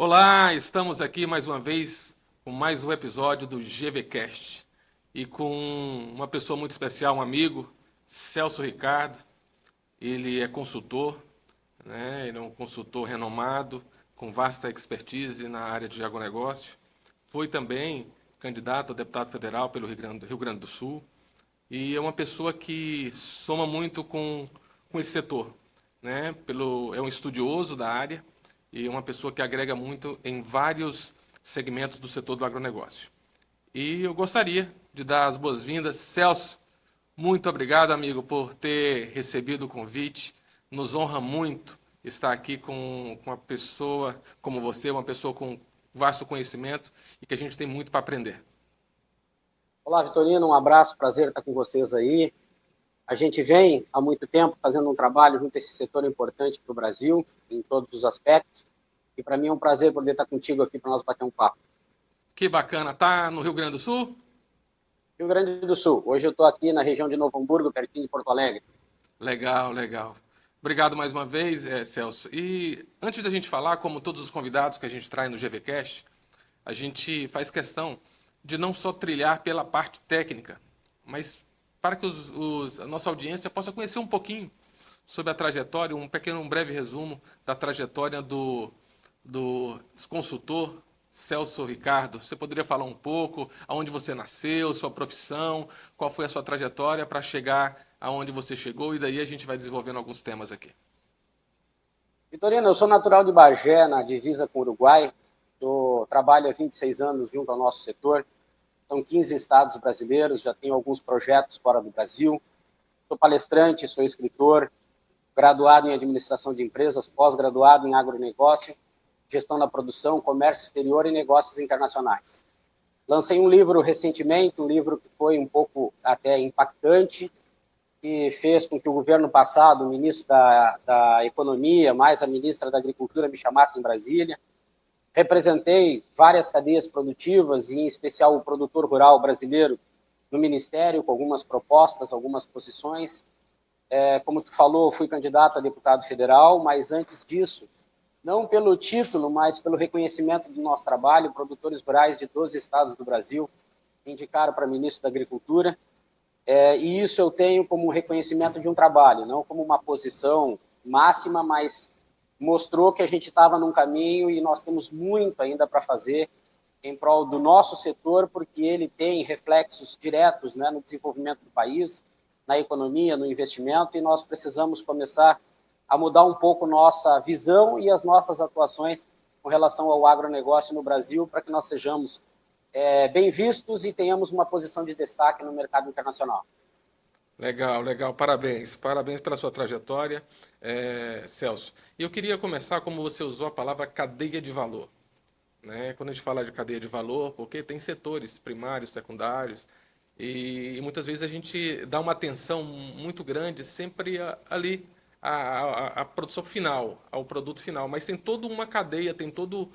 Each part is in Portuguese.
Olá, estamos aqui mais uma vez com mais um episódio do GVCast e com uma pessoa muito especial, um amigo, Celso Ricardo. Ele é consultor, né? Ele é um consultor renomado, com vasta expertise na área de agronegócio. Foi também candidato a deputado federal pelo Rio Grande do Sul e é uma pessoa que soma muito com esse setor, né? É um estudioso da área e é uma pessoa que agrega muito em vários segmentos do setor do agronegócio. E eu gostaria de dar as boas-vindas. Celso, muito obrigado, amigo, por ter recebido o convite. Nos honra muito estar aqui com uma pessoa como você, uma pessoa com vasto conhecimento e que a gente tem muito para aprender. Olá, Vitorino, um abraço, prazer estar com vocês aí. A gente vem há muito tempo fazendo um trabalho junto a esse setor importante para o Brasil, em todos os aspectos, e para mim é um prazer poder estar contigo aqui para nós bater um papo. Que bacana, tá no Rio Grande do Sul? Rio Grande do Sul, hoje eu estou aqui na região de Novo Hamburgo, pertinho de Porto Alegre. Legal, legal. Obrigado mais uma vez, Celso. E antes da gente falar, como todos os convidados que a gente traz no GVCast, a gente faz questão de não só trilhar pela parte técnica, mas para que a nossa audiência possa conhecer um pouquinho sobre a trajetória, um breve resumo da trajetória do consultor Celso Ricardo. Você poderia falar um pouco aonde você nasceu, sua profissão, qual foi a sua trajetória para chegar aonde você chegou, e daí a gente vai desenvolvendo alguns temas aqui. Vitorino, eu sou natural de Bagé, na divisa com o Uruguai. Trabalho há 26 anos junto ao nosso setor. São 15 estados brasileiros, já tenho alguns projetos fora do Brasil. Sou palestrante, sou escritor, graduado em administração de empresas, pós-graduado em agronegócio, gestão da produção, comércio exterior e negócios internacionais. Lancei um livro recentemente, um livro que foi um pouco até impactante, que fez com que o governo passado, o ministro da Economia, mais a ministra da Agricultura me chamassem em Brasília. Representei várias cadeias produtivas, e em especial o produtor rural brasileiro, no Ministério, com algumas propostas, algumas posições. Como tu falou, fui candidato a deputado federal, mas antes disso, não pelo título, mas pelo reconhecimento do nosso trabalho, produtores rurais de 12 estados do Brasil indicaram para ministro da Agricultura, e isso eu tenho como reconhecimento de um trabalho, não como uma posição máxima, mas mostrou que a gente estava num caminho e nós temos muito ainda para fazer em prol do nosso setor, porque ele tem reflexos diretos, né, no desenvolvimento do país, na economia, no investimento, e nós precisamos começar a mudar um pouco nossa visão e as nossas atuações com relação ao agronegócio no Brasil, para que nós sejamos bem vistos e tenhamos uma posição de destaque no mercado internacional. Legal, legal. Parabéns. Parabéns pela sua trajetória, Celso. E eu queria começar como você usou a palavra cadeia de valor. Né? Quando a gente fala de cadeia de valor, porque tem setores primários, secundários, e muitas vezes a gente dá uma atenção muito grande sempre ali à produção final, ao produto final, mas tem toda uma cadeia, tem todo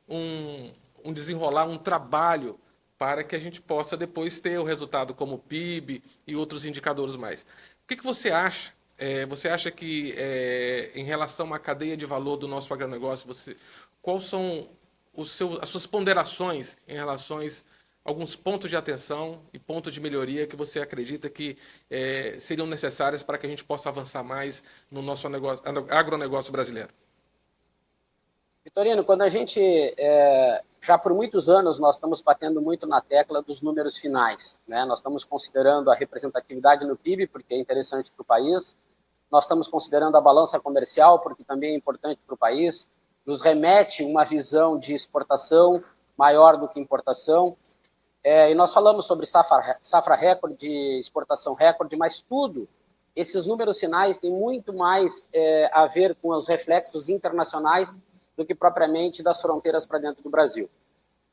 um desenrolar, um trabalho para que a gente possa depois ter o resultado como o PIB e outros indicadores mais. O que você acha? Você acha que, em relação à cadeia de valor do nosso agronegócio, quais são as suas ponderações em relação a alguns pontos de atenção e pontos de melhoria que você acredita que seriam necessários para que a gente possa avançar mais no nosso agronegócio brasileiro? Vitorino, quando a gente, já por muitos anos, nós estamos batendo muito na tecla dos números finais, né? Nós estamos considerando a representatividade no PIB, porque é interessante para o país, nós estamos considerando a balança comercial, porque também é importante para o país, nos remete uma visão de exportação maior do que importação, e nós falamos sobre safra recorde, exportação recorde, mas tudo, esses números finais têm muito mais a ver com os reflexos internacionais do que propriamente das fronteiras para dentro do Brasil.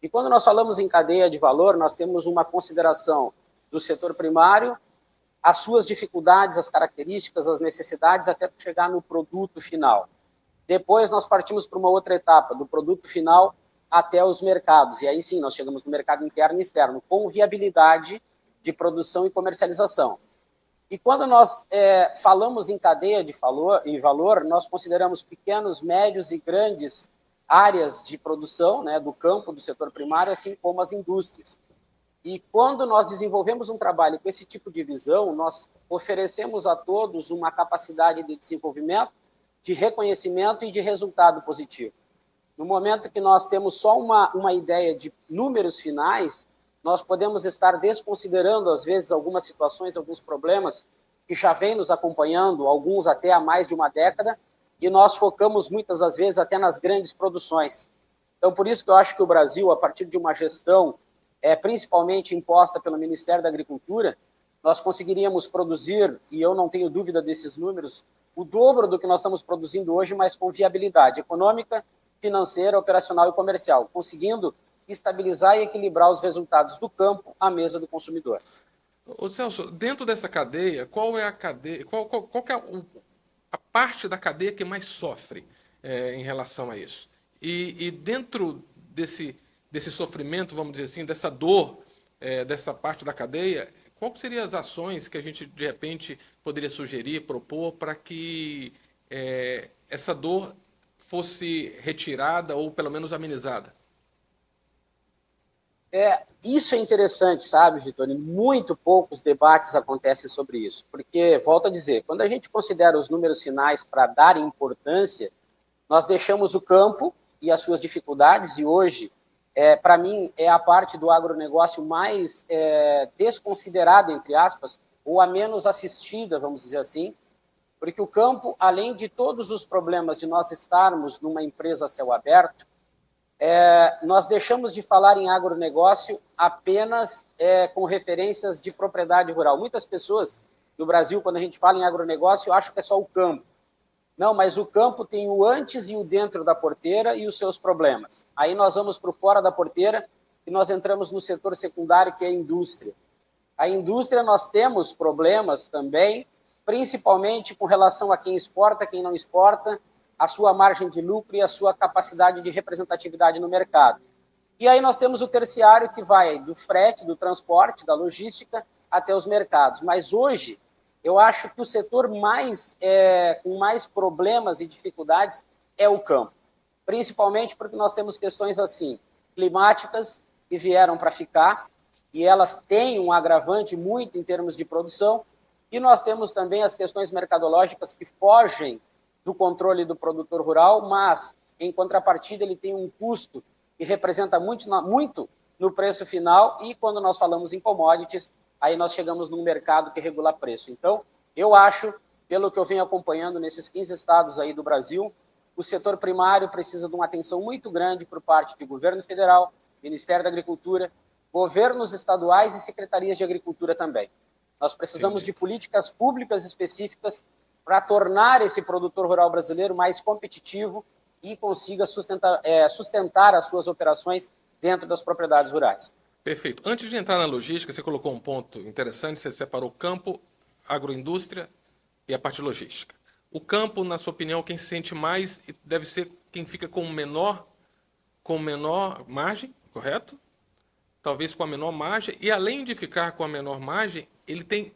E quando nós falamos em cadeia de valor, nós temos uma consideração do setor primário, as suas dificuldades, as características, as necessidades, até chegar no produto final. Depois nós partimos para uma outra etapa, do produto final até os mercados. E aí sim, nós chegamos no mercado interno e externo, com viabilidade de produção e comercialização. E quando nós falamos em cadeia de valor, nós consideramos pequenos, médios e grandes áreas de produção, né, do campo, do setor primário, assim como as indústrias. E quando nós desenvolvemos um trabalho com esse tipo de visão, nós oferecemos a todos uma capacidade de desenvolvimento, de reconhecimento e de resultado positivo. No momento que nós temos só uma ideia de números finais, nós podemos estar desconsiderando, às vezes, algumas situações, alguns problemas que já vêm nos acompanhando, alguns até há mais de uma década, e nós focamos muitas das vezes até nas grandes produções. Então, por isso que eu acho que o Brasil, a partir de uma gestão principalmente imposta pelo Ministério da Agricultura, nós conseguiríamos produzir, e eu não tenho dúvida desses números, o dobro do que nós estamos produzindo hoje, mas com viabilidade econômica, financeira, operacional e comercial, conseguindo estabilizar e equilibrar os resultados do campo à mesa do consumidor. Ô Celso, dentro dessa cadeia, qual é a cadeia, qual que é a parte da cadeia que mais sofre em relação a isso? E dentro desse sofrimento, vamos dizer assim, dessa dor, dessa parte da cadeia, quais seriam as ações que a gente, de repente, poderia sugerir, propor para que essa dor fosse retirada ou pelo menos amenizada? Isso é interessante, sabe, Vitor? Muito poucos debates acontecem sobre isso, porque, volto a dizer, quando a gente considera os números finais para dar importância, nós deixamos o campo e as suas dificuldades, e hoje, para mim, é a parte do agronegócio mais desconsiderada, entre aspas, ou a menos assistida, vamos dizer assim, porque o campo, além de todos os problemas de nós estarmos numa empresa a céu aberto, nós deixamos de falar em agronegócio apenas com referências de propriedade rural. Muitas pessoas no Brasil, quando a gente fala em agronegócio, acham que é só o campo. Não, mas o campo tem o antes e o dentro da porteira e os seus problemas. Aí nós vamos para o fora da porteira e nós entramos no setor secundário, que é a indústria. A indústria, nós temos problemas também, principalmente com relação a quem exporta, quem não exporta, a sua margem de lucro e a sua capacidade de representatividade no mercado. E aí nós temos o terciário, que vai do frete, do transporte, da logística, até os mercados. Mas hoje, eu acho que o setor com mais problemas e dificuldades é o campo. Principalmente porque nós temos questões assim, climáticas, que vieram para ficar, e elas têm um agravante muito em termos de produção, e nós temos também as questões mercadológicas que fogem do controle do produtor rural, mas, em contrapartida, ele tem um custo que representa muito no preço final, e quando nós falamos em commodities, aí nós chegamos num mercado que regula preço. Então, eu acho, pelo que eu venho acompanhando nesses 15 estados aí do Brasil, o setor primário precisa de uma atenção muito grande por parte do governo federal, Ministério da Agricultura, governos estaduais e secretarias de agricultura também. Nós precisamos de políticas públicas específicas para tornar esse produtor rural brasileiro mais competitivo e consiga sustentar as suas operações dentro das propriedades rurais. Perfeito. Antes de entrar na logística, você colocou um ponto interessante, você separou campo, agroindústria e a parte logística. O campo, na sua opinião, quem se sente mais deve ser quem fica com menor margem, correto? Talvez com a menor margem, e além de ficar com a menor margem, ele tem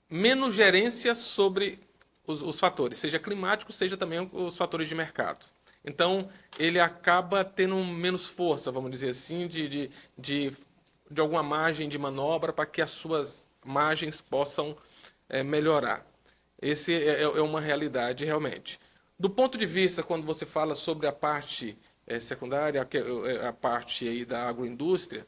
menos gerência sobre os fatores, seja climático, seja também os fatores de mercado. Então, ele acaba tendo menos força, vamos dizer assim, de alguma margem de manobra para que as suas margens possam melhorar. Esse é uma realidade, realmente. Do ponto de vista, quando você fala sobre a parte secundária, a parte aí da agroindústria,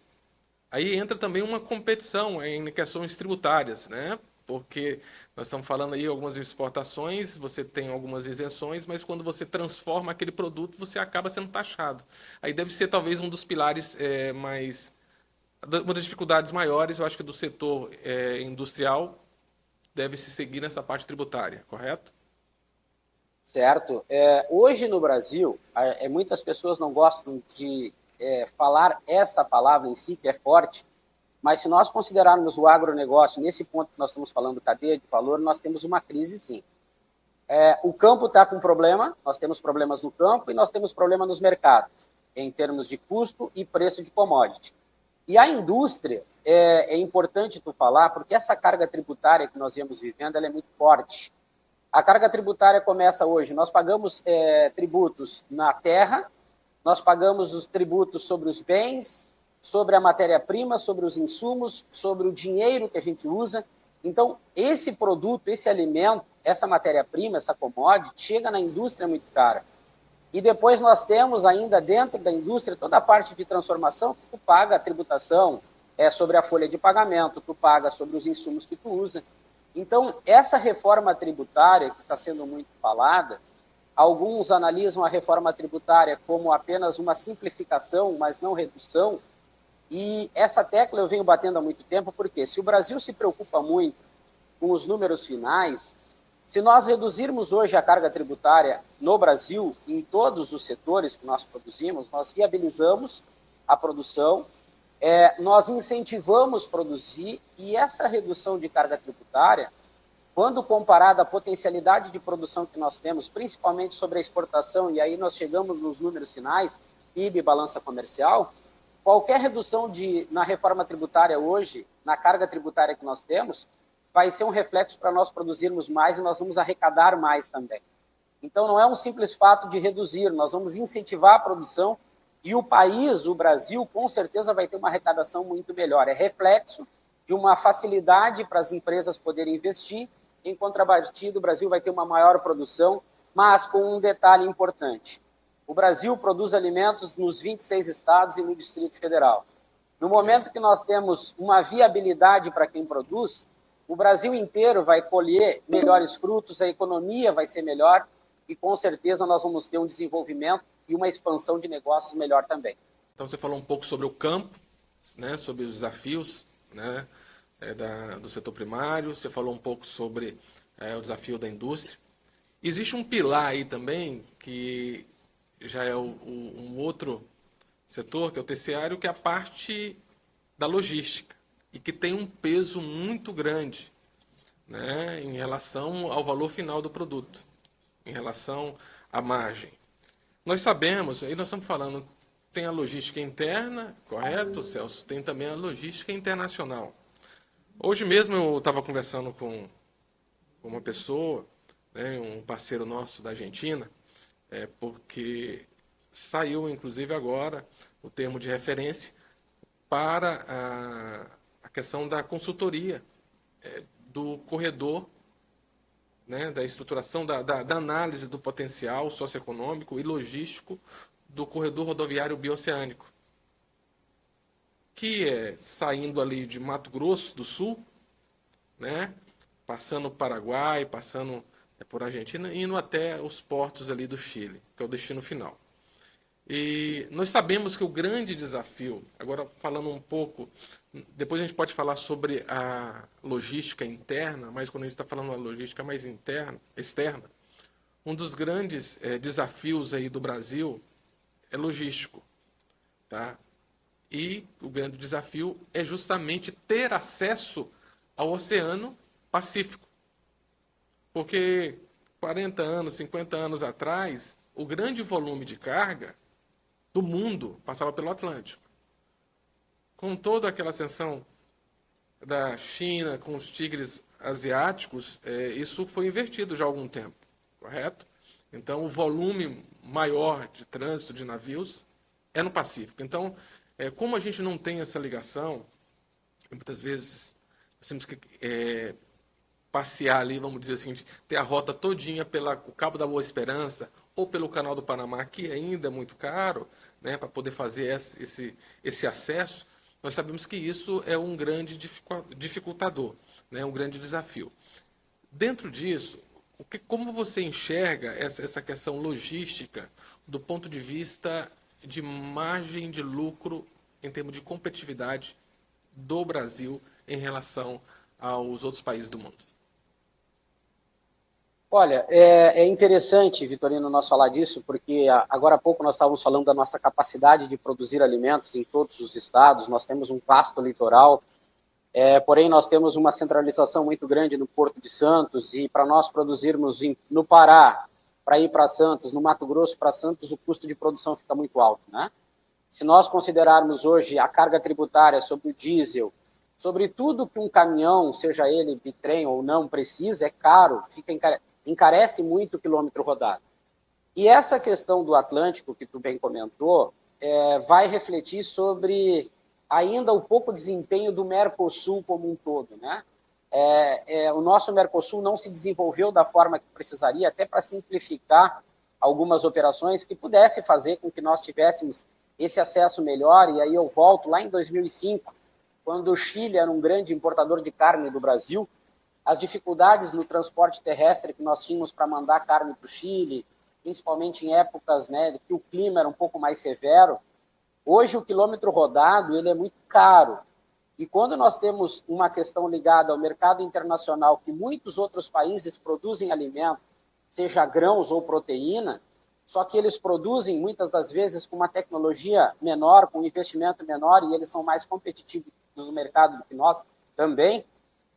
aí entra também uma competição em questões tributárias, né? Porque nós estamos falando aí algumas exportações, você tem algumas isenções, mas quando você transforma aquele produto, você acaba sendo taxado. Aí deve ser talvez um dos pilares uma das dificuldades maiores, eu acho que do setor industrial, deve se seguir nessa parte tributária, correto? Certo. Hoje no Brasil, muitas pessoas não gostam de falar esta palavra em si, que é forte, mas se nós considerarmos o agronegócio, nesse ponto que nós estamos falando, cadeia de valor, nós temos uma crise sim. O campo está com problema, nós temos problemas no campo e nós temos problema nos mercados, em termos de custo e preço de commodity. E a indústria, é importante tu falar, porque essa carga tributária que nós viemos vivendo, ela é muito forte. A carga tributária começa hoje. Nós pagamos tributos na terra, nós pagamos os tributos sobre os bens, sobre a matéria-prima, sobre os insumos, sobre o dinheiro que a gente usa. Então, esse produto, esse alimento, essa matéria-prima, essa commodity, chega na indústria muito cara. E depois nós temos ainda dentro da indústria toda a parte de transformação que tu paga a tributação sobre a folha de pagamento, tu paga sobre os insumos que tu usa. Então, essa reforma tributária que está sendo muito falada, alguns analisam a reforma tributária como apenas uma simplificação, mas não redução, e essa tecla eu venho batendo há muito tempo, porque se o Brasil se preocupa muito com os números finais, se nós reduzirmos hoje a carga tributária no Brasil, em todos os setores que nós produzimos, nós viabilizamos a produção, nós incentivamos produzir, e essa redução de carga tributária, quando comparada à potencialidade de produção que nós temos, principalmente sobre a exportação, e aí nós chegamos nos números finais, PIB e balança comercial, qualquer redução na reforma tributária hoje, na carga tributária que nós temos, vai ser um reflexo para nós produzirmos mais e nós vamos arrecadar mais também. Então, não é um simples fato de reduzir, nós vamos incentivar a produção e o país, o Brasil, com certeza vai ter uma arrecadação muito melhor. É reflexo de uma facilidade para as empresas poderem investir, em contrapartida, o Brasil vai ter uma maior produção, mas com um detalhe importante. O Brasil produz alimentos nos 26 estados e no Distrito Federal. No momento que nós temos uma viabilidade para quem produz, o Brasil inteiro vai colher melhores frutos, a economia vai ser melhor e, com certeza, nós vamos ter um desenvolvimento e uma expansão de negócios melhor também. Então, você falou um pouco sobre o campo, né, sobre os desafios, né, do setor primário, você falou um pouco sobre o desafio da indústria. Existe um pilar aí também, que já é um outro setor, que é o terciário, que é a parte da logística, e que tem um peso muito grande, né, em relação ao valor final do produto, em relação à margem. Nós sabemos, aí nós estamos falando, tem a logística interna, correto, Celso? Tem também a logística internacional. Hoje mesmo eu estava conversando com uma pessoa, né, um parceiro nosso da Argentina, porque saiu, inclusive, agora o termo de referência para a questão da consultoria do corredor, né, da estruturação, da análise do potencial socioeconômico e logístico do corredor rodoviário bioceânico, que é saindo ali de Mato Grosso do Sul, né, passando Paraguai, passando por Argentina, indo até os portos ali do Chile, que é o destino final. E nós sabemos que o grande desafio, agora falando um pouco, depois a gente pode falar sobre a logística interna, mas quando a gente está falando da logística mais externa, um dos grandes desafios aí do Brasil é logístico, tá? E o grande desafio é justamente ter acesso ao Oceano Pacífico. Porque 40 anos, 50 anos atrás, o grande volume de carga do mundo passava pelo Atlântico. Com toda aquela ascensão da China, com os tigres asiáticos, isso foi invertido já há algum tempo, correto? Então, o volume maior de trânsito de navios é no Pacífico. Então, como a gente não tem essa ligação, muitas vezes nós temos que passear ali, vamos dizer assim, ter a rota todinha pelo Cabo da Boa Esperança ou pelo Canal do Panamá, que ainda é muito caro, né, para poder fazer esse acesso. Nós sabemos que isso é um grande dificultador, né, um grande desafio. Dentro disso, como você enxerga essa questão logística do ponto de vista de margem de lucro em termos de competitividade do Brasil em relação aos outros países do mundo? Olha, é interessante, Vitorino, nós falar disso, porque agora há pouco nós estávamos falando da nossa capacidade de produzir alimentos em todos os estados, nós temos um vasto litoral, porém nós temos uma centralização muito grande no Porto de Santos, e para nós produzirmos no Pará, para ir para Santos, no Mato Grosso para Santos, o custo de produção fica muito alto, né? Se nós considerarmos hoje a carga tributária sobre o diesel, sobre tudo que um caminhão, seja ele bitrem ou não, precisa, é caro, encarece muito o quilômetro rodado. E essa questão do Atlântico, que tu bem comentou, vai refletir sobre ainda o pouco desempenho do Mercosul como um todo, né? O nosso Mercosul não se desenvolveu da forma que precisaria, até para simplificar algumas operações que pudesse fazer com que nós tivéssemos esse acesso melhor. E aí eu volto lá em 2005, quando o Chile era um grande importador de carne do Brasil, as dificuldades no transporte terrestre que nós tínhamos para mandar carne para o Chile, principalmente em épocas, né, que o clima era um pouco mais severo. Hoje o quilômetro rodado ele é muito caro. E quando nós temos uma questão ligada ao mercado internacional, que muitos outros países produzem alimento, seja grãos ou proteína, só que eles produzem muitas das vezes com uma tecnologia menor, com um investimento menor, e eles são mais competitivos no mercado do que nós também.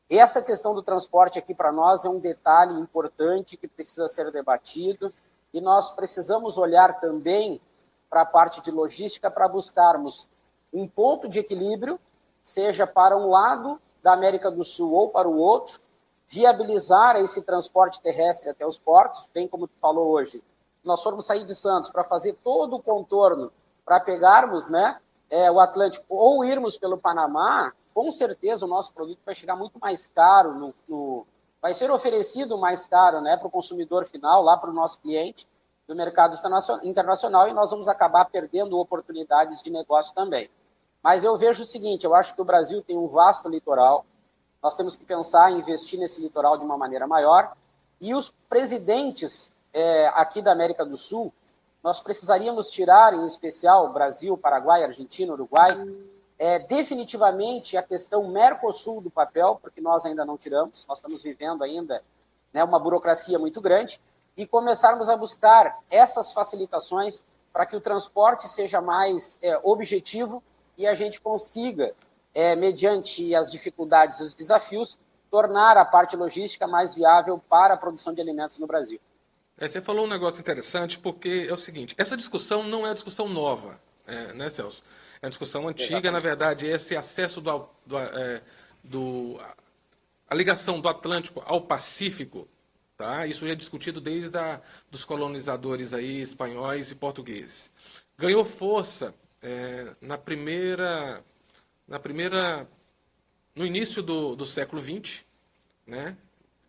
Essa questão do transporte aqui para nós é um detalhe importante que precisa ser debatido, e nós precisamos olhar também para a parte de logística para buscarmos um ponto de equilíbrio, seja para um lado da América do Sul ou para o outro, viabilizar esse transporte terrestre até os portos, bem como tu falou hoje. Nós formos sair de Santos para fazer todo o contorno para pegarmos, né, o Atlântico ou irmos pelo Panamá, com certeza o nosso produto vai chegar muito mais caro, vai ser oferecido mais caro, né, para o consumidor final, lá para o nosso cliente do mercado internacional, e nós vamos acabar perdendo oportunidades de negócio também. Mas eu vejo o seguinte, eu acho que o Brasil tem um vasto litoral, nós temos que pensar em investir nesse litoral de uma maneira maior, e os presidentes aqui da América do Sul, nós precisaríamos tirar, em especial, Brasil, Paraguai, Argentina, Uruguai, definitivamente a questão Mercosul do papel, porque nós ainda não tiramos, nós estamos vivendo ainda, né, uma burocracia muito grande, e começarmos a buscar essas facilitações para que o transporte seja mais objetivo e a gente consiga, mediante as dificuldades e os desafios, tornar a parte logística mais viável para a produção de alimentos no Brasil. Você falou um negócio interessante, porque é o seguinte, essa discussão não é uma discussão nova, né, Celso? É uma discussão antiga. Exatamente. Na verdade, esse acesso a ligação do Atlântico ao Pacífico, tá? Isso já é discutido desde dos colonizadores aí, espanhóis e portugueses. Ganhou força no início do século XX, né?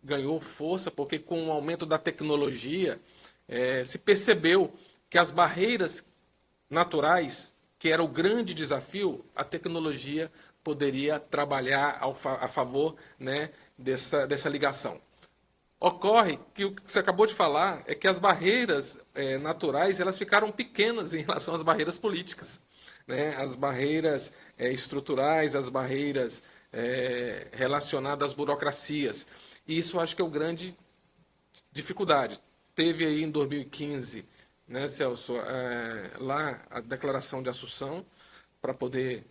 Ganhou força porque com o aumento da tecnologia se percebeu que as barreiras naturais, que era o grande desafio, a tecnologia poderia trabalhar a favor, né, dessa ligação. Ocorre que o que você acabou de falar é que as barreiras naturais elas ficaram pequenas em relação às barreiras políticas, né? As barreiras estruturais, as barreiras relacionadas às burocracias. E isso acho que é o grande dificuldade. Teve aí em 2015, né, Celso, lá a declaração de Assunção para poder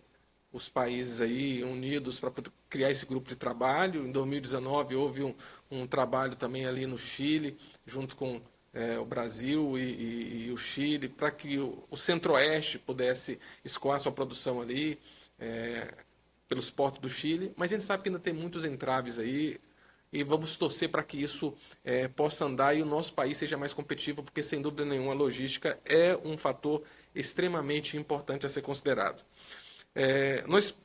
os países aí unidos para criar esse grupo de trabalho. Em 2019 houve um trabalho também ali no Chile, junto com o Brasil e o Chile, para que o Centro-Oeste pudesse escoar sua produção ali pelos portos do Chile. Mas a gente sabe que ainda tem muitos entraves aí, e vamos torcer para que isso possa andar e o nosso país seja mais competitivo, porque, sem dúvida nenhuma, a logística é um fator extremamente importante a ser considerado. Nós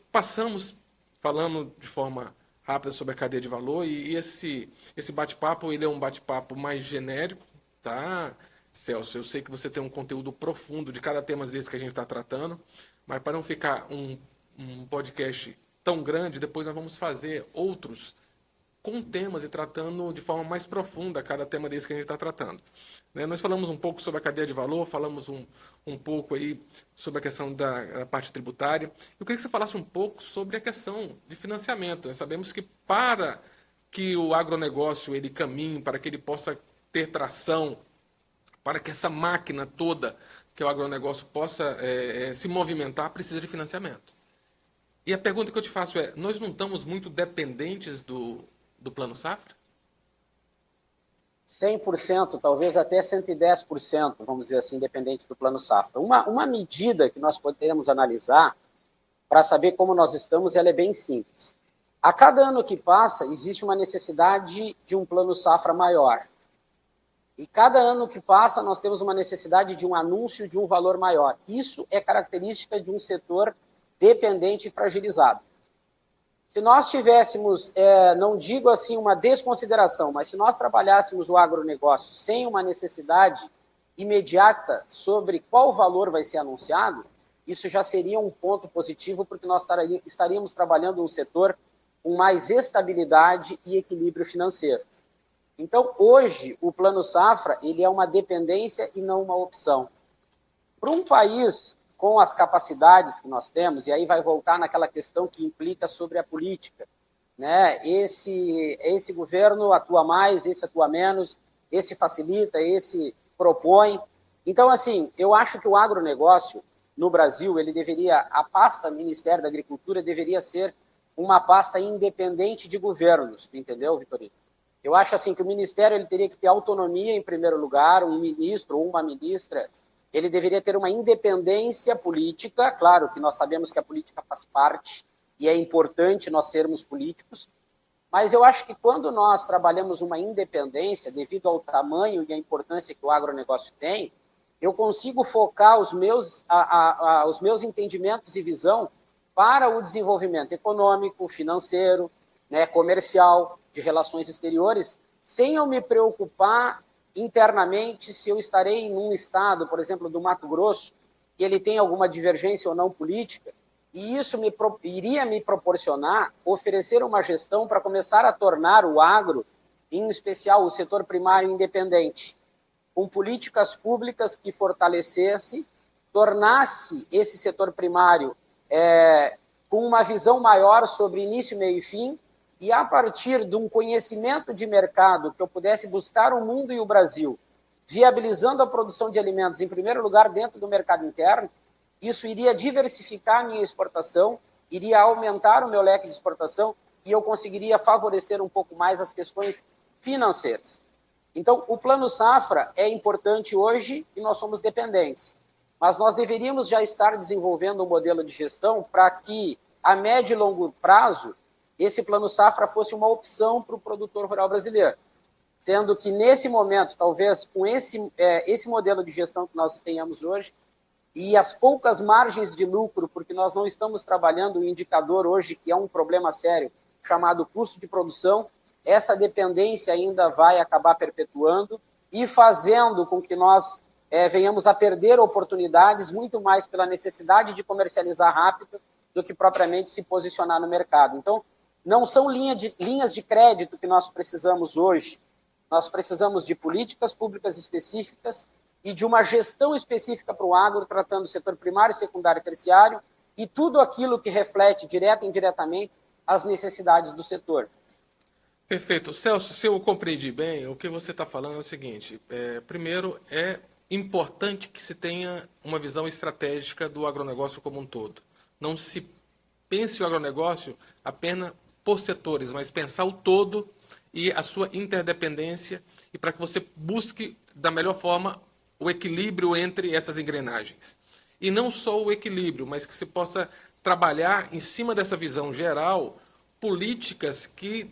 falamos de forma rápida sobre a cadeia de valor, e esse bate-papo ele é um bate-papo mais genérico, tá, Celso? Eu sei que você tem um conteúdo profundo de cada tema desse que a gente está tratando, mas para não ficar um podcast tão grande, depois nós vamos fazer outros com temas e tratando de forma mais profunda cada tema desse que a gente está tratando. Nós falamos um pouco sobre a cadeia de valor, falamos um pouco aí sobre a questão da parte tributária. Eu queria que você falasse um pouco sobre a questão de financiamento. Nós sabemos que para que o agronegócio ele caminhe, para que ele possa ter tração, para que essa máquina toda que é o agronegócio possa se movimentar, precisa de financiamento. E a pergunta que eu te faço é, nós não estamos muito dependentes do Plano Safra? 100%, talvez até 110%, vamos dizer assim, dependente do Plano Safra. Uma medida que nós podemos analisar para saber como nós estamos, ela é bem simples. A cada ano que passa, existe uma necessidade de um Plano Safra maior. E cada ano que passa, nós temos uma necessidade de um anúncio de um valor maior. Isso é característica de um setor dependente e fragilizado. Se nós tivéssemos, não digo assim uma desconsideração, mas se nós trabalhássemos o agronegócio sem uma necessidade imediata sobre qual valor vai ser anunciado, isso já seria um ponto positivo, porque nós estaríamos trabalhando um setor com mais estabilidade e equilíbrio financeiro. Então, hoje, o Plano Safra ele é uma dependência e não uma opção. Para um país com as capacidades que nós temos, e aí vai voltar naquela questão que implica sobre a política, né? Esse governo atua mais, esse atua menos, esse facilita, esse propõe. Então, assim, eu acho que o agronegócio no Brasil, a pasta Ministério da Agricultura deveria ser uma pasta independente de governos, entendeu, Vitorino? Eu acho assim que o Ministério ele teria que ter autonomia em primeiro lugar, um ministro ou uma ministra, ele deveria ter uma independência política, claro que nós sabemos que a política faz parte e é importante nós sermos políticos, mas eu acho que quando nós trabalhamos uma independência, devido ao tamanho e à importância que o agronegócio tem, eu consigo focar os meus entendimentos e visão para o desenvolvimento econômico, financeiro, né, comercial, de relações exteriores, sem eu me preocupar internamente se eu estarei em um estado, por exemplo, do Mato Grosso, que ele tem alguma divergência ou não política, e isso iria me proporcionar oferecer uma gestão para começar a tornar o agro, em especial o setor primário, independente, com políticas públicas que tornasse esse setor primário com uma visão maior sobre início, meio e fim, e a partir de um conhecimento de mercado que eu pudesse buscar o mundo e o Brasil, viabilizando a produção de alimentos, em primeiro lugar, dentro do mercado interno, isso iria diversificar a minha exportação, iria aumentar o meu leque de exportação e eu conseguiria favorecer um pouco mais as questões financeiras. Então, o Plano Safra é importante hoje e nós somos dependentes, mas nós deveríamos já estar desenvolvendo um modelo de gestão para que, a médio e longo prazo, esse Plano Safra fosse uma opção para o produtor rural brasileiro. Sendo que, nesse momento, talvez com esse modelo de gestão que nós tenhamos hoje, e as poucas margens de lucro, porque nós não estamos trabalhando um indicador hoje que é um problema sério, chamado custo de produção, essa dependência ainda vai acabar perpetuando e fazendo com que nós venhamos a perder oportunidades muito mais pela necessidade de comercializar rápido do que propriamente se posicionar no mercado. Então, não são linhas de crédito que nós precisamos hoje. Nós precisamos de políticas públicas específicas e de uma gestão específica para o agro, tratando o setor primário, secundário e terciário, e tudo aquilo que reflete, direta e indiretamente, as necessidades do setor. Perfeito. Celso, se eu compreendi bem, o que você está falando é o seguinte, primeiro, é importante que se tenha uma visão estratégica do agronegócio como um todo. Não se pense o agronegócio apenas por setores, mas pensar o todo e a sua interdependência, e para que você busque, da melhor forma, o equilíbrio entre essas engrenagens. E não só o equilíbrio, mas que se possa trabalhar em cima dessa visão geral, políticas que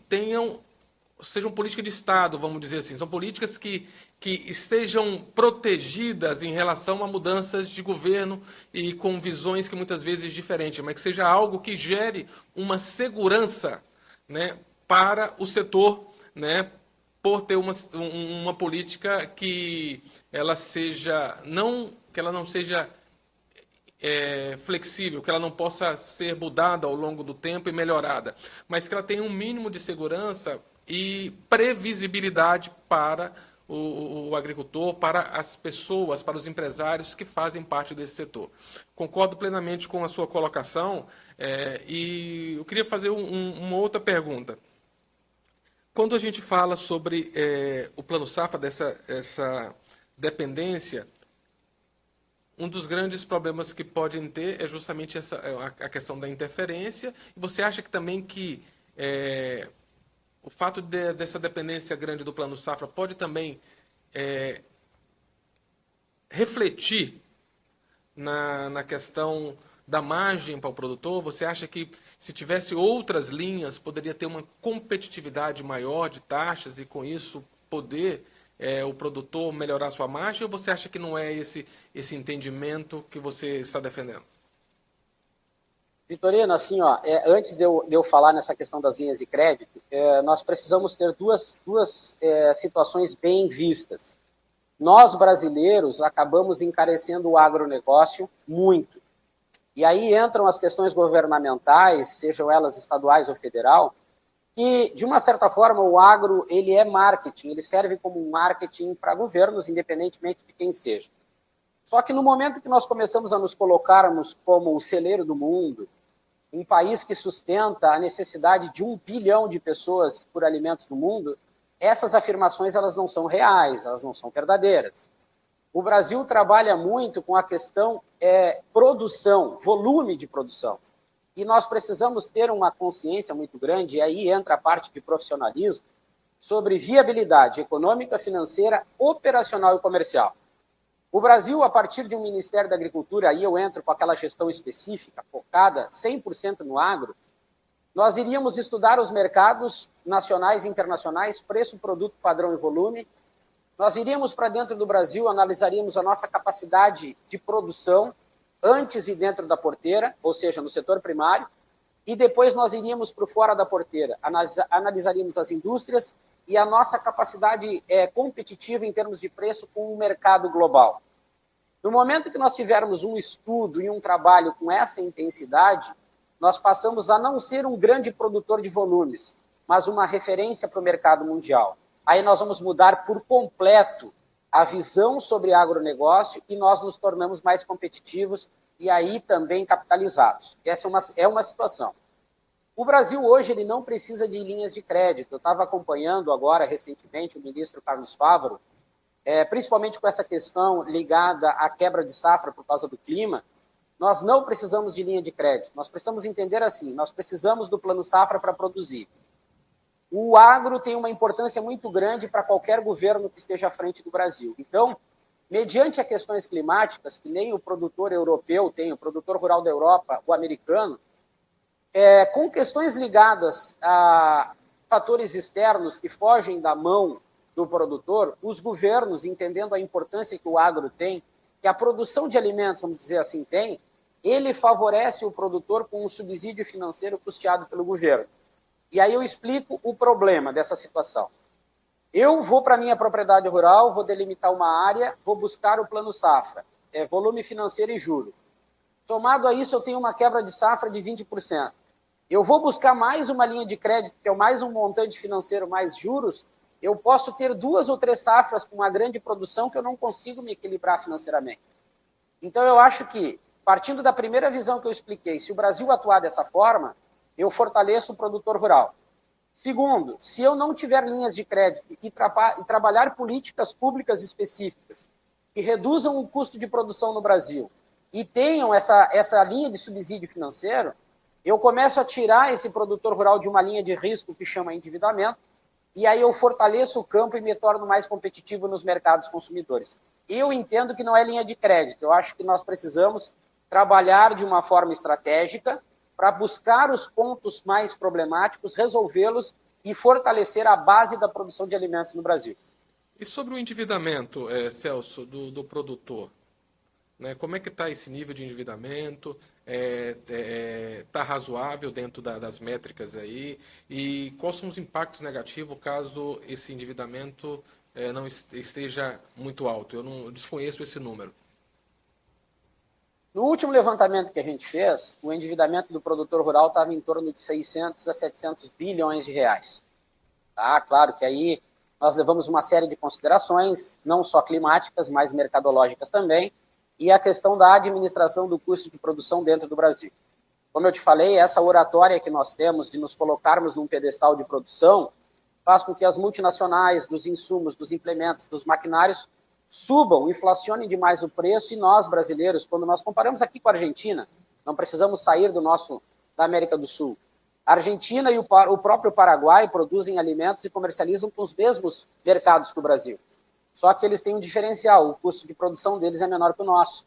sejam políticas de Estado, vamos dizer assim, são políticas que estejam protegidas em relação a mudanças de governo e com visões que muitas vezes diferentes, mas que seja algo que gere uma segurança, né, para o setor, né, por ter uma política que ela não seja flexível, que ela não possa ser mudada ao longo do tempo e melhorada, mas que ela tenha um mínimo de segurança e previsibilidade para o agricultor, para as pessoas, para os empresários que fazem parte desse setor. Concordo plenamente com a sua colocação e eu queria fazer uma outra pergunta. Quando a gente fala sobre o Plano Safra, essa dependência, um dos grandes problemas que podem ter é justamente a questão da interferência. E você acha que também que o fato dessa dependência grande do Plano Safra pode também refletir na questão da margem para o produtor? Você acha que se tivesse outras linhas, poderia ter uma competitividade maior de taxas e, com isso, poder o produtor melhorar sua margem, ou você acha que não é esse entendimento que você está defendendo? Vitorino, assim, ó, antes de eu falar nessa questão das linhas de crédito, nós precisamos ter duas situações bem vistas. Nós, brasileiros, acabamos encarecendo o agronegócio muito. E aí entram as questões governamentais, sejam elas estaduais ou federal, que, de uma certa forma, o agro ele é marketing, ele serve como um marketing para governos, independentemente de quem seja. Só que no momento que nós começamos a nos colocarmos como o celeiro do mundo, um país que sustenta a necessidade de 1 bilhão de pessoas por alimentos no mundo, essas afirmações elas não são reais, elas não são verdadeiras. O Brasil trabalha muito com a questão produção, volume de produção. E nós precisamos ter uma consciência muito grande, e aí entra a parte de profissionalismo, sobre viabilidade econômica, financeira, operacional e comercial. O Brasil, a partir de um Ministério da Agricultura, aí eu entro com aquela gestão específica, focada 100% no agro, nós iríamos estudar os mercados nacionais e internacionais, preço, produto, padrão e volume. Nós iríamos para dentro do Brasil, analisaríamos a nossa capacidade de produção antes e dentro da porteira, ou seja, no setor primário, e depois nós iríamos para fora da porteira, analisaríamos as indústrias e a nossa capacidade competitiva em termos de preço com o mercado global. No momento que nós tivermos um estudo e um trabalho com essa intensidade, nós passamos a não ser um grande produtor de volumes, mas uma referência para o mercado mundial. Aí nós vamos mudar por completo a visão sobre agronegócio e nós nos tornamos mais competitivos e aí também capitalizados. Essa é uma situação. O Brasil hoje ele não precisa de linhas de crédito. Eu estava acompanhando agora, recentemente, o ministro Carlos Fávaro, principalmente com essa questão ligada à quebra de safra por causa do clima. Nós não precisamos de linha de crédito. Nós precisamos entender assim, nós precisamos do Plano Safra para produzir. O agro tem uma importância muito grande para qualquer governo que esteja à frente do Brasil. Então, mediante as questões climáticas, que nem o produtor europeu tem, o produtor rural da Europa, o americano, com questões ligadas a fatores externos que fogem da mão do produtor, os governos, entendendo a importância que o agro tem, que a produção de alimentos, vamos dizer assim, tem, ele favorece o produtor com um subsídio financeiro custeado pelo governo. E aí eu explico o problema dessa situação. Eu vou para a minha propriedade rural, vou delimitar uma área, vou buscar o Plano Safra, volume financeiro e juro. Somado a isso, eu tenho uma quebra de safra de 20%. Eu vou buscar mais uma linha de crédito, que é mais um montante financeiro, mais juros, eu posso ter 2 ou 3 safras com uma grande produção que eu não consigo me equilibrar financeiramente. Então, eu acho que, partindo da primeira visão que eu expliquei, se o Brasil atuar dessa forma, eu fortaleço o produtor rural. Segundo, se eu não tiver linhas de crédito e trabalhar políticas públicas específicas que reduzam o custo de produção no Brasil e tenham essa linha de subsídio financeiro, eu começo a tirar esse produtor rural de uma linha de risco que chama endividamento, e aí eu fortaleço o campo e me torno mais competitivo nos mercados consumidores. Eu entendo que não é linha de crédito, eu acho que nós precisamos trabalhar de uma forma estratégica para buscar os pontos mais problemáticos, resolvê-los e fortalecer a base da produção de alimentos no Brasil. E sobre o endividamento, Celso, do produtor? Né? Como é que está esse nível de endividamento? Está razoável dentro das métricas aí? E quais são os impactos negativos caso esse endividamento não esteja muito alto? Eu não desconheço esse número. No último levantamento que a gente fez, o endividamento do produtor rural estava em torno de 600 a 700 bilhões de reais. Tá? Claro que aí nós levamos uma série de considerações, não só climáticas, mas mercadológicas também, e a questão da administração do custo de produção dentro do Brasil. Como eu te falei, essa oratória que nós temos de nos colocarmos num pedestal de produção faz com que as multinacionais dos insumos, dos implementos, dos maquinários subam, inflacionem demais o preço e nós, brasileiros, quando nós comparamos aqui com a Argentina, não precisamos sair da América do Sul. A Argentina e o próprio Paraguai produzem alimentos e comercializam com os mesmos mercados que o Brasil. Só que eles têm um diferencial, o custo de produção deles é menor que o nosso.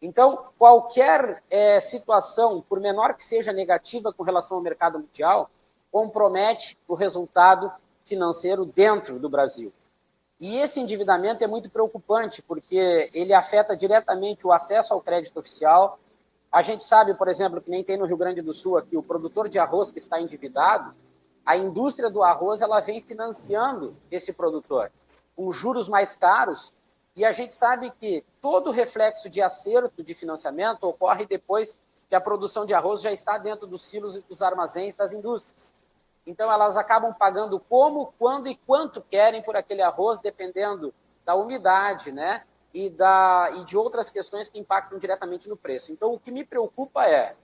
Então, qualquer situação, por menor que seja negativa com relação ao mercado mundial, compromete o resultado financeiro dentro do Brasil. E esse endividamento é muito preocupante, porque ele afeta diretamente o acesso ao crédito oficial. A gente sabe, por exemplo, que nem tem no Rio Grande do Sul aqui, o produtor de arroz que está endividado, a indústria do arroz ela vem financiando esse produtor com juros mais caros, e a gente sabe que todo o reflexo de acerto de financiamento ocorre depois que a produção de arroz já está dentro dos silos e dos armazéns das indústrias. Então, elas acabam pagando como, quando e quanto querem por aquele arroz, dependendo da umidade, né? E de outras questões que impactam diretamente no preço. Então, o que me preocupa é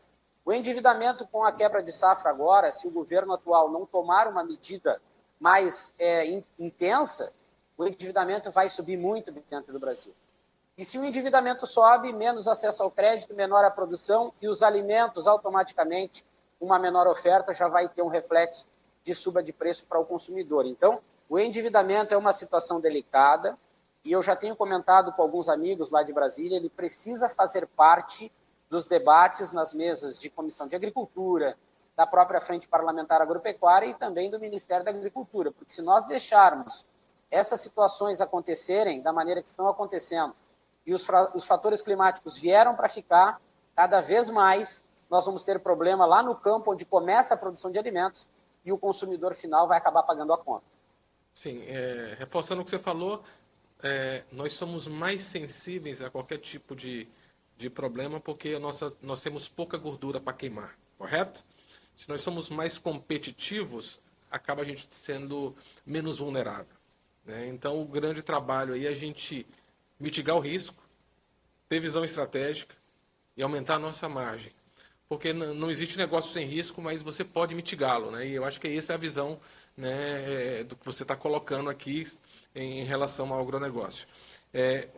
o endividamento com a quebra de safra agora, se o governo atual não tomar uma medida mais intensa, o endividamento vai subir muito dentro do Brasil. E se o endividamento sobe, menos acesso ao crédito, menor a produção e os alimentos, automaticamente, uma menor oferta já vai ter um reflexo de suba de preço para o consumidor. Então, o endividamento é uma situação delicada e eu já tenho comentado com alguns amigos lá de Brasília, ele precisa fazer parte dos debates nas mesas de Comissão de Agricultura, da própria Frente Parlamentar Agropecuária e também do Ministério da Agricultura, porque se nós deixarmos essas situações acontecerem da maneira que estão acontecendo e os fatores climáticos vieram para ficar, cada vez mais nós vamos ter problema lá no campo onde começa a produção de alimentos e o consumidor final vai acabar pagando a conta. Sim, reforçando o que você falou, nós somos mais sensíveis a qualquer tipo de problema porque nós temos pouca gordura para queimar, correto? Se nós somos mais competitivos, acaba a gente sendo menos vulnerável, né? Então, o grande trabalho aí é a gente mitigar o risco, ter visão estratégica e aumentar a nossa margem. Porque não existe negócio sem risco, mas você pode mitigá-lo, né? E eu acho que essa é a visão, né, do que você está colocando aqui em relação ao agronegócio.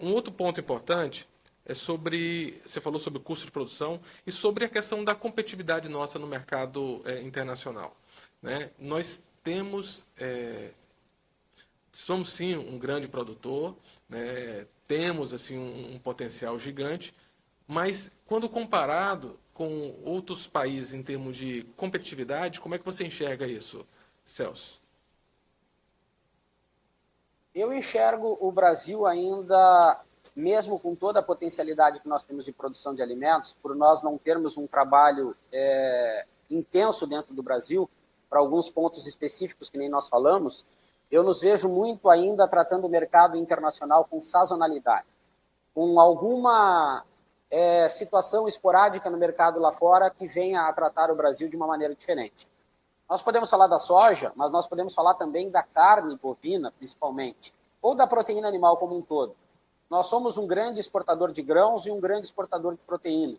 Um outro ponto importante é sobre, você falou sobre o custo de produção e sobre a questão da competitividade nossa no mercado internacional, né? Nós somos sim um grande produtor, né? Temos assim um potencial gigante, mas quando comparado com outros países em termos de competitividade, como é que você enxerga isso, Celso? Eu enxergo o Brasil ainda, mesmo com toda a potencialidade que nós temos de produção de alimentos, por nós não termos um trabalho intenso dentro do Brasil, para alguns pontos específicos que nem nós falamos, eu nos vejo muito ainda tratando o mercado internacional com sazonalidade, com alguma situação esporádica no mercado lá fora que venha a tratar o Brasil de uma maneira diferente. Nós podemos falar da soja, mas nós podemos falar também da carne bovina, principalmente, ou da proteína animal como um todo. Nós somos um grande exportador de grãos e um grande exportador de proteína.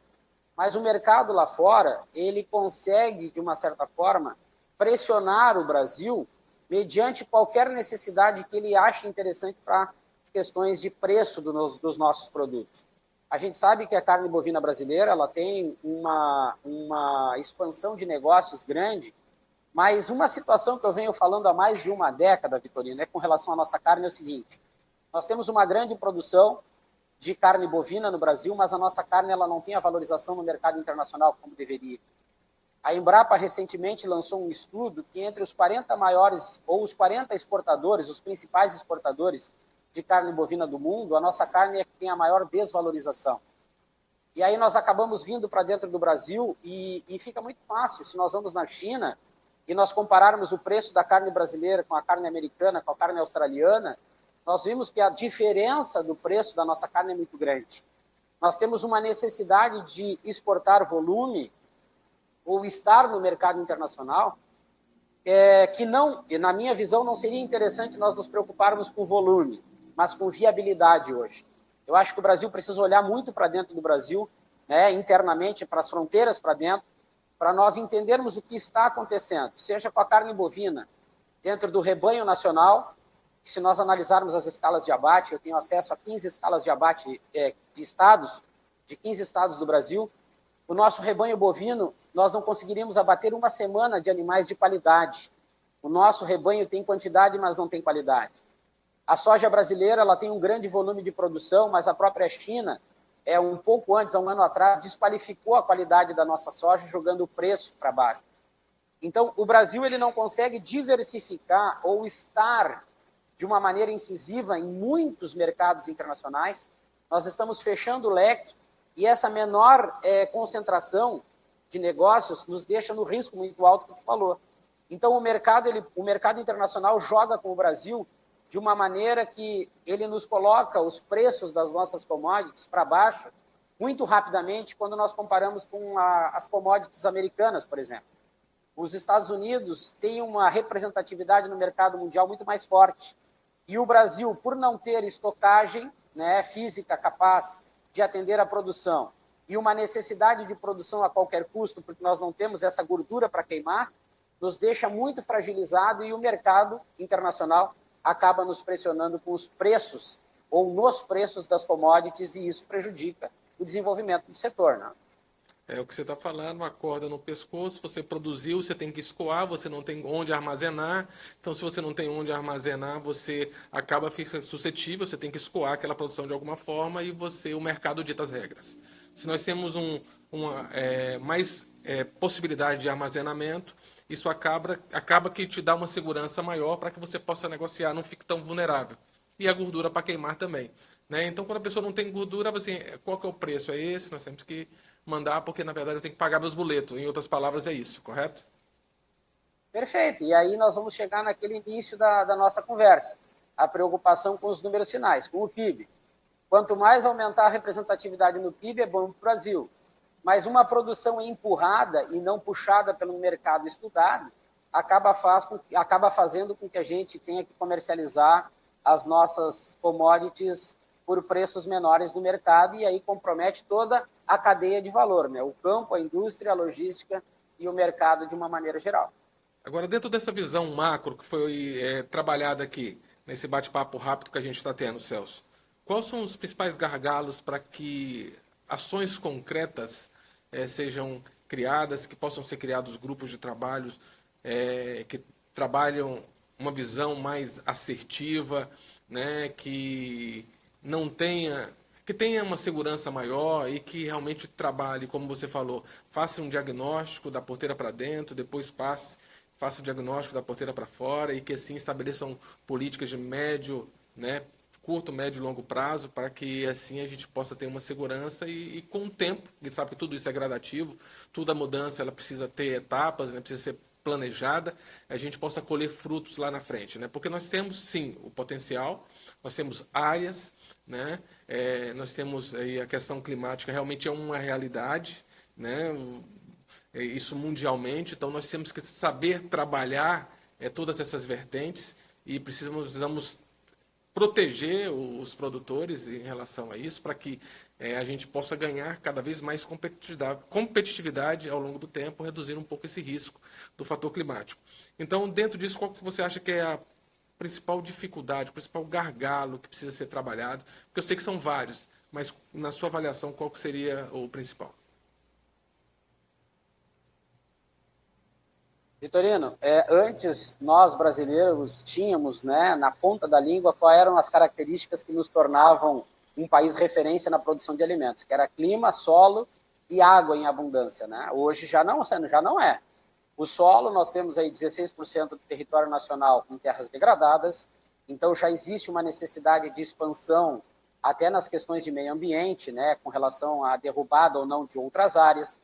Mas o mercado lá fora, ele consegue, de uma certa forma, pressionar o Brasil mediante qualquer necessidade que ele ache interessante para questões de preço dos nossos produtos. A gente sabe que a carne bovina brasileira ela tem uma expansão de negócios grande, mas uma situação que eu venho falando há mais de uma década, Vitorino, com relação à nossa carne é o seguinte: nós temos uma grande produção de carne bovina no Brasil, mas a nossa carne ela não tem a valorização no mercado internacional como deveria. A Embrapa recentemente lançou um estudo que entre os 40 maiores ou os 40 exportadores, os principais exportadores de carne bovina do mundo, a nossa carne é que tem a maior desvalorização. E aí nós acabamos vindo para dentro do Brasil e fica muito fácil. Se nós vamos na China e nós compararmos o preço da carne brasileira com a carne americana, com a carne australiana, nós vimos que a diferença do preço da nossa carne é muito grande. Nós temos uma necessidade de exportar volume ou estar no mercado internacional, que não, na minha visão, não seria interessante nós nos preocuparmos com volume, mas com viabilidade hoje. Eu acho que o Brasil precisa olhar muito para dentro do Brasil, né, internamente, para as fronteiras para dentro, para nós entendermos o que está acontecendo, seja com a carne bovina, dentro do rebanho nacional. Se nós analisarmos as escalas de abate, eu tenho acesso a 15 escalas de abate de estados, de 15 estados do Brasil. O nosso rebanho bovino, nós não conseguiríamos abater uma semana de animais de qualidade. O nosso rebanho tem quantidade, mas não tem qualidade. A soja brasileira ela tem um grande volume de produção, mas a própria China, um pouco antes, há um ano atrás, desqualificou a qualidade da nossa soja, jogando o preço para baixo. Então, o Brasil ele não consegue diversificar ou estar de uma maneira incisiva em muitos mercados internacionais. Nós estamos fechando o leque e essa menor concentração de negócios nos deixa no risco muito alto que tu falou. Então, o mercado internacional joga com o Brasil de uma maneira que ele nos coloca os preços das nossas commodities para baixo muito rapidamente quando nós comparamos com as commodities americanas, por exemplo. Os Estados Unidos têm uma representatividade no mercado mundial muito mais forte. E o Brasil, por não ter estocagem, né, física capaz de atender a produção e uma necessidade de produção a qualquer custo, porque nós não temos essa gordura para queimar, nos deixa muito fragilizado e o mercado internacional acaba nos pressionando com os preços ou nos preços das commodities e isso prejudica o desenvolvimento do setor, né? É o que você está falando, uma corda no pescoço, você produziu, você tem que escoar, você não tem onde armazenar. Então, se você não tem onde armazenar, você acaba ficando suscetível, você tem que escoar aquela produção de alguma forma e o mercado dita as regras. Se nós temos mais possibilidade de armazenamento, isso acaba que te dá uma segurança maior para que você possa negociar, não fique tão vulnerável. E a gordura para queimar também. Né? Então, quando a pessoa não tem gordura, assim, qual que é o preço? É esse, nós temos que mandar, porque na verdade eu tenho que pagar meus boletos. Em outras palavras, é isso, correto? Perfeito. E aí nós vamos chegar naquele início da nossa conversa. A preocupação com os números finais, com o PIB. Quanto mais aumentar a representatividade no PIB, é bom para o Brasil. Mas uma produção empurrada e não puxada pelo mercado estudado acaba fazendo com que a gente tenha que comercializar as nossas commodities por preços menores no mercado e aí compromete toda a cadeia de valor, né? O campo, a indústria, a logística e o mercado de uma maneira geral. Agora, dentro dessa visão macro que foi trabalhada aqui, nesse bate-papo rápido que a gente está tendo, Celso, quais são os principais gargalos para que ações concretas sejam criadas, que possam ser criados grupos de trabalho que trabalham uma visão mais assertiva, né, que tenha uma segurança maior e que realmente trabalhe, como você falou, faça um diagnóstico da porteira para dentro, depois faça o diagnóstico da porteira para fora e que assim estabeleçam políticas de curto, médio e longo prazo para que assim a gente possa ter uma segurança e com o tempo, a gente sabe que tudo isso é gradativo, toda mudança ela precisa ter etapas, né, precisa ser planejada, a gente possa colher frutos lá na frente, né? Porque nós temos sim o potencial, nós temos áreas, né? Nós temos aí a questão climática realmente é uma realidade, né? Isso mundialmente, então nós temos que saber trabalhar todas essas vertentes e precisamos proteger os produtores em relação a isso, para que a gente possa ganhar cada vez mais competitividade ao longo do tempo, reduzindo um pouco esse risco do fator climático. Então, dentro disso, qual que você acha que é a principal dificuldade, o principal gargalo que precisa ser trabalhado? Porque eu sei que são vários, mas na sua avaliação, qual que seria o principal? Vitorino, antes nós brasileiros tínhamos, né, na ponta da língua quais eram as características que nos tornavam um país referência na produção de alimentos, que era clima, solo e água em abundância, né? Hoje já não é. O solo, nós temos aí 16% do território nacional com terras degradadas, então já existe uma necessidade de expansão até nas questões de meio ambiente, né, com relação à derrubada ou não de outras áreas.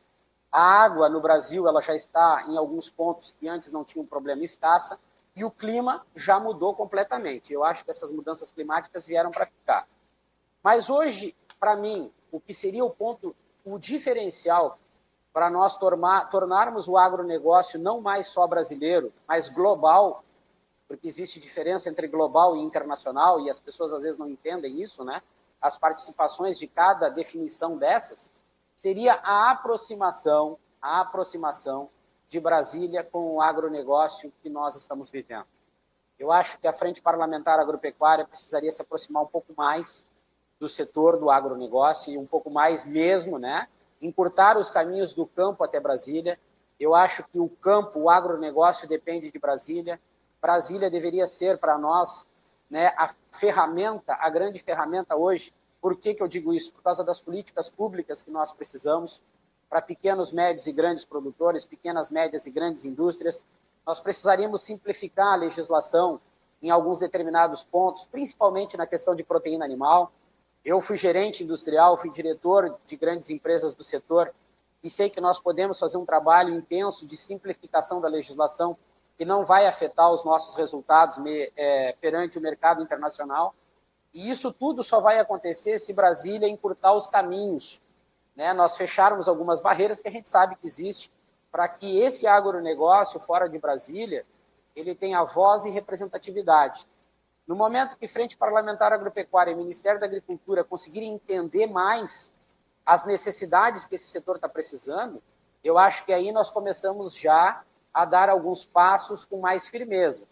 A água no Brasil ela já está em alguns pontos que antes não tinha um problema escassa e o clima já mudou completamente. Eu acho que essas mudanças climáticas vieram para ficar. Mas hoje, para mim, o que seria o diferencial para nós tornarmos o agronegócio não mais só brasileiro, mas global, porque existe diferença entre global e internacional e as pessoas às vezes não entendem isso, né? As participações de cada definição dessas, seria a aproximação de Brasília com o agronegócio que nós estamos vivendo. Eu acho que a Frente Parlamentar Agropecuária precisaria se aproximar um pouco mais do setor do agronegócio e um pouco mais mesmo, né? Encurtar os caminhos do campo até Brasília. Eu acho que o campo, o agronegócio depende de Brasília. Brasília deveria ser para nós, né, a grande ferramenta hoje. Por que eu digo isso? Por causa das políticas públicas que nós precisamos para pequenos, médios e grandes produtores, pequenas, médias e grandes indústrias. Nós precisaríamos simplificar a legislação em alguns determinados pontos, principalmente na questão de proteína animal. Eu fui gerente industrial, fui diretor de grandes empresas do setor e sei que nós podemos fazer um trabalho intenso de simplificação da legislação que não vai afetar os nossos resultados perante o mercado internacional. E isso tudo só vai acontecer se Brasília encurtar os caminhos, né? Nós fecharmos algumas barreiras que a gente sabe que existe para que esse agronegócio fora de Brasília ele tenha voz e representatividade. No momento que Frente Parlamentar Agropecuária e Ministério da Agricultura conseguirem entender mais as necessidades que esse setor está precisando, eu acho que aí nós começamos já a dar alguns passos com mais firmeza.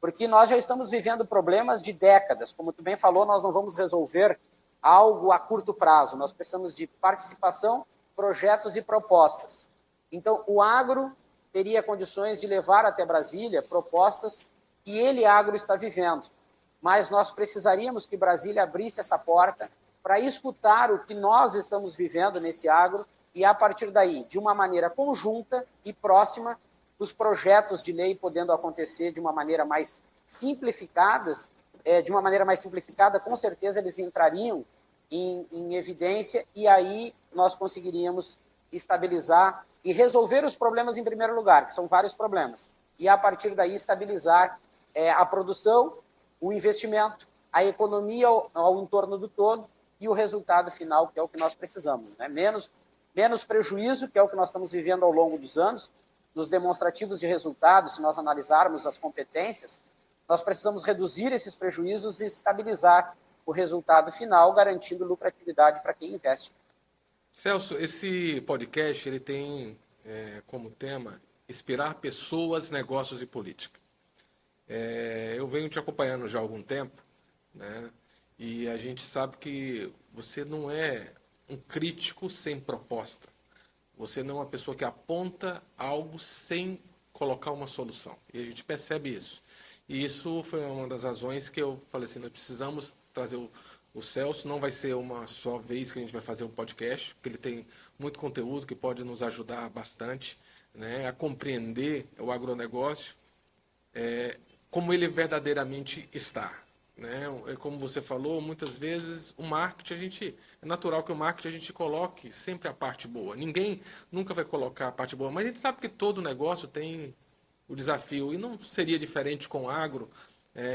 Porque nós já estamos vivendo problemas de décadas. Como tu bem falou, nós não vamos resolver algo a curto prazo. Nós precisamos de participação, projetos e propostas. Então, o agro teria condições de levar até Brasília propostas que ele, agro, está vivendo. Mas nós precisaríamos que Brasília abrisse essa porta para escutar o que nós estamos vivendo nesse agro e, a partir daí, de uma maneira conjunta e próxima, os projetos de lei podendo acontecer de uma maneira mais simplificada, com certeza eles entrariam em evidência e aí nós conseguiríamos estabilizar e resolver os problemas em primeiro lugar, que são vários problemas, e a partir daí estabilizar a produção, o investimento, a economia ao entorno do todo e o resultado final, que é o que nós precisamos, né? Menos prejuízo, que é o que nós estamos vivendo ao longo dos anos, nos demonstrativos de resultados, se nós analisarmos as competências, nós precisamos reduzir esses prejuízos e estabilizar o resultado final, garantindo lucratividade para quem investe. Celso, esse podcast ele tem como tema inspirar pessoas, negócios e política. Eu venho te acompanhando já há algum tempo, né? E a gente sabe que você não é um crítico sem proposta. Você não é uma pessoa que aponta algo sem colocar uma solução. E a gente percebe isso. E isso foi uma das razões que eu falei assim, nós precisamos trazer o Celso. Não vai ser uma só vez que a gente vai fazer um podcast, porque ele tem muito conteúdo que pode nos ajudar bastante, né, a compreender o agronegócio, como ele verdadeiramente está. Né? Como você falou, muitas vezes o marketing, é natural que o marketing a gente coloque sempre a parte boa. Ninguém nunca vai colocar a parte boa, mas a gente sabe que todo negócio tem o desafio, e não seria diferente com o agro,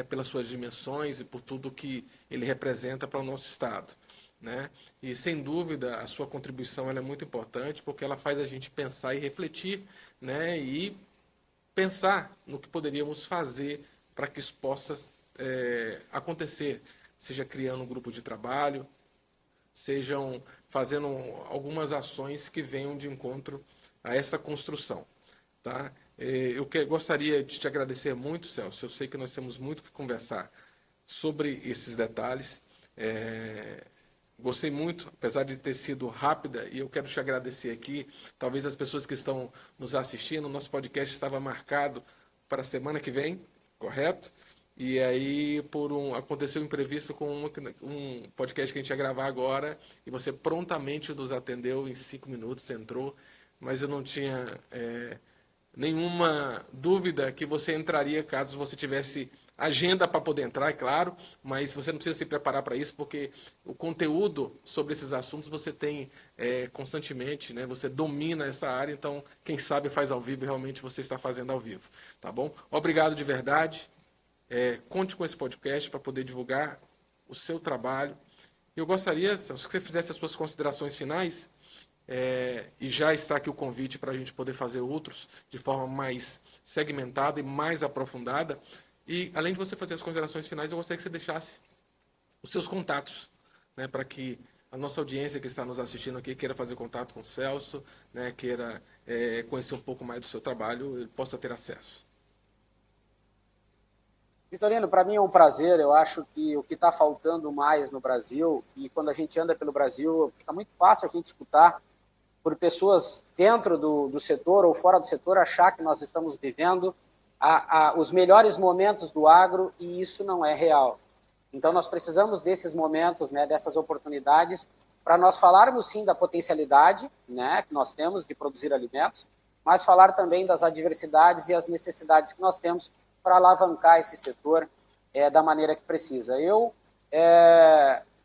pelas suas dimensões e por tudo que ele representa para o nosso estado. Né? E sem dúvida a sua contribuição ela é muito importante, porque ela faz a gente pensar e refletir, né? E pensar no que poderíamos fazer para que isso possa acontecer, seja criando um grupo de trabalho, sejam fazendo algumas ações que venham de encontro a essa construção. Tá? Eu gostaria de te agradecer muito, Celso. Eu sei que nós temos muito que conversar sobre esses detalhes. Gostei muito, apesar de ter sido rápida, e eu quero te agradecer aqui. Talvez as pessoas que estão nos assistindo, nosso podcast estava marcado para a semana que vem, correto? E aí, aconteceu um imprevisto com um podcast que a gente ia gravar agora, e você prontamente nos atendeu em 5 minutos, entrou, mas eu não tinha nenhuma dúvida que você entraria caso você tivesse agenda para poder entrar, é claro, mas você não precisa se preparar para isso, porque o conteúdo sobre esses assuntos você tem constantemente, né? Você domina essa área, então quem sabe faz ao vivo e realmente você está fazendo ao vivo, tá bom? Obrigado de verdade. Conte com esse podcast para poder divulgar o seu trabalho. Eu gostaria, se você fizesse as suas considerações finais, e já está aqui o convite para a gente poder fazer outros de forma mais segmentada e mais aprofundada. E, além de você fazer as considerações finais, eu gostaria que você deixasse os seus contatos, né, para que a nossa audiência que está nos assistindo aqui queira fazer contato com o Celso, né, queira conhecer um pouco mais do seu trabalho e possa ter acesso. Vitorino, para mim é um prazer. Eu acho que o que está faltando mais no Brasil, e quando a gente anda pelo Brasil, fica muito fácil a gente escutar por pessoas dentro do setor ou fora do setor achar que nós estamos vivendo os melhores momentos do agro, e isso não é real. Então nós precisamos desses momentos, né, dessas oportunidades, para nós falarmos sim da potencialidade, né, que nós temos de produzir alimentos, mas falar também das adversidades e as necessidades que nós temos para alavancar esse setor da maneira que precisa. Eu,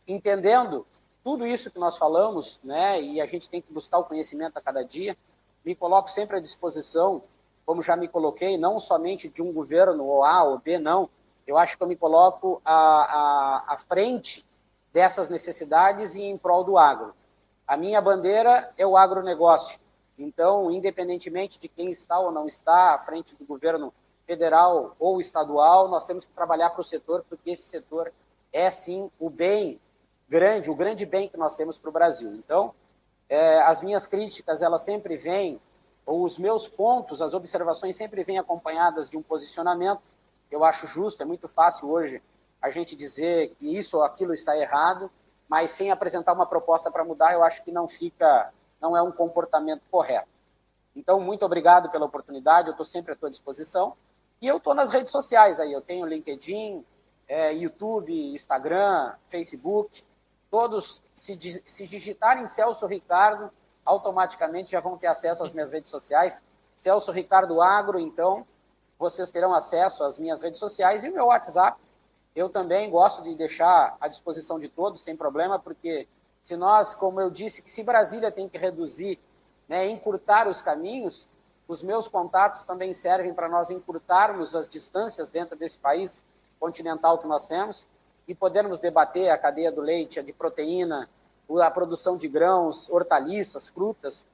entendendo tudo isso que nós falamos, né, e a gente tem que buscar o conhecimento a cada dia, me coloco sempre à disposição, como já me coloquei, não somente de um governo ou A ou B, não. Eu acho que eu me coloco à frente dessas necessidades e em prol do agro. A minha bandeira é o agronegócio. Então, independentemente de quem está ou não está à frente do governo federal ou estadual, nós temos que trabalhar para o setor, porque esse setor é, sim, o bem grande, o grande bem que nós temos para o Brasil. Então, as minhas críticas, elas sempre vêm, ou os meus pontos, as observações sempre vêm acompanhadas de um posicionamento. Eu acho justo, é muito fácil hoje a gente dizer que isso ou aquilo está errado, mas sem apresentar uma proposta para mudar, eu acho que não é um comportamento correto. Então, muito obrigado pela oportunidade, eu estou sempre à tua disposição. E eu estou nas redes sociais aí, eu tenho LinkedIn, YouTube, Instagram, Facebook, todos, se digitarem Celso Ricardo, automaticamente já vão ter acesso às minhas redes sociais. Celso Ricardo Agro, então, vocês terão acesso às minhas redes sociais e o meu WhatsApp. Eu também gosto de deixar à disposição de todos, sem problema, porque se nós, como eu disse, que se Brasília tem que reduzir, né, encurtar os caminhos, os meus contatos também servem para nós encurtarmos as distâncias dentro desse país continental que nós temos e podermos debater a cadeia do leite, a de proteína, a produção de grãos, hortaliças, frutas,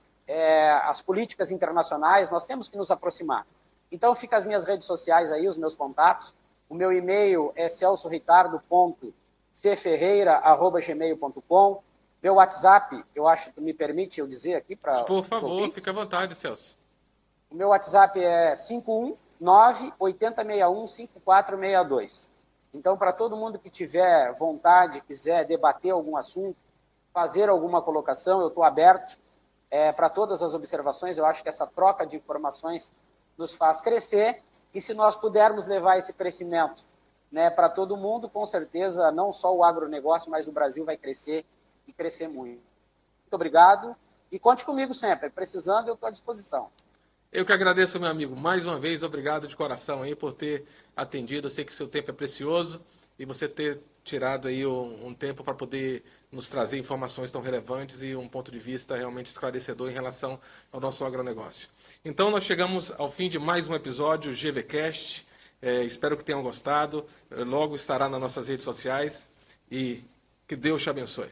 as políticas internacionais, nós temos que nos aproximar. Então, fica as minhas redes sociais aí, os meus contatos. O meu e-mail é celsoricardo.cferreira@gmail.com. Meu WhatsApp, eu acho que me permite eu dizer aqui para Por favor, fique à vontade, Celso. O meu WhatsApp é 519-8061-5462. Então, para todo mundo que tiver vontade, quiser debater algum assunto, fazer alguma colocação, eu estou aberto para todas as observações. Eu acho que essa troca de informações nos faz crescer e se nós pudermos levar esse crescimento, né, para todo mundo, com certeza, não só o agronegócio, mas o Brasil vai crescer e crescer muito. Muito obrigado e conte comigo sempre. Precisando, eu estou à disposição. Eu que agradeço, meu amigo. Mais uma vez, obrigado de coração aí por ter atendido. Eu sei que seu tempo é precioso e você ter tirado aí um tempo para poder nos trazer informações tão relevantes e um ponto de vista realmente esclarecedor em relação ao nosso agronegócio. Então, nós chegamos ao fim de mais um episódio GVCast. Espero que tenham gostado. Logo estará nas nossas redes sociais e que Deus te abençoe.